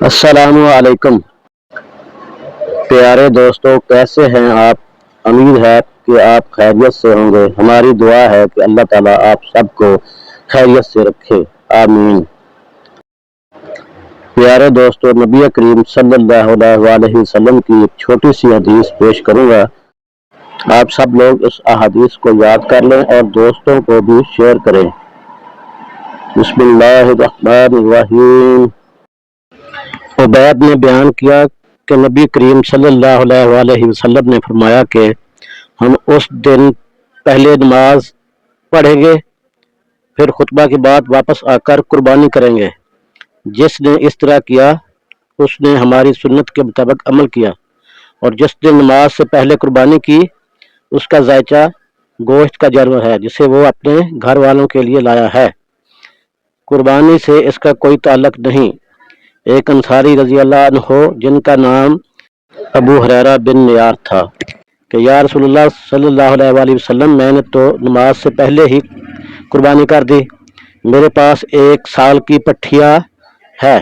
السلام علیکم پیارے دوستو، کیسے ہیں آپ؟ امید ہے کہ آپ خیریت سے ہوں گے۔ ہماری دعا ہے کہ اللہ تعالیٰ آپ سب کو خیریت سے رکھے، آمین۔ پیارے دوستو، نبی کریم صلی اللہ علیہ وسلم کی ایک چھوٹی سی حدیث پیش کروں گا۔ آپ سب لوگ اس احادیث کو یاد کر لیں اور دوستوں کو بھی شیئر کریں۔ بسم اللہ الرحمن الرحیم۔ عبید نے بیان کیا کہ نبی کریم صلی اللہ علیہ وسلم نے فرمایا کہ ہم اس دن پہلے نماز پڑھیں گے، پھر خطبہ کے بعد واپس آ کر قربانی کریں گے۔ جس نے اس طرح کیا اس نے ہماری سنت کے مطابق عمل کیا، اور جس نے نماز سے پہلے قربانی کی اس کا ذائچہ گوشت کا جانور ہے جسے وہ اپنے گھر والوں کے لیے لایا ہے۔ قربانی سے اس کا کوئی تعلق نہیں۔ ایک انصاری رضی اللہ عنہ جن کا نام ابو ہریرہ بن نیار تھا کہ یا رسول اللہ صلی اللہ علیہ وسلم، میں نے تو نماز سے پہلے ہی قربانی کر دی، میرے پاس 1 سال کی پٹھیا ہے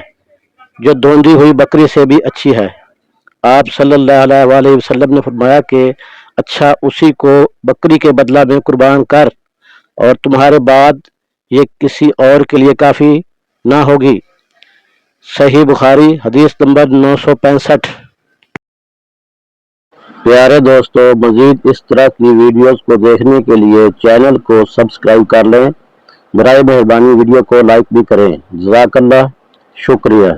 جو دوندی ہوئی بکری سے بھی اچھی ہے۔ آپ صلی اللہ علیہ وسلم نے فرمایا کہ اچھا، اسی کو بکری کے بدلہ میں قربان کر، اور تمہارے بعد یہ کسی اور کے لیے کافی نہ ہوگی۔ صحیح بخاری، حدیث نمبر 965۔ پیارے دوستو، مزید اس طرح کی ویڈیوز کو دیکھنے کے لیے چینل کو سبسکرائب کر لیں۔ برائے مہربانی ویڈیو کو لائک بھی کریں۔ جزاک اللہ، شکریہ۔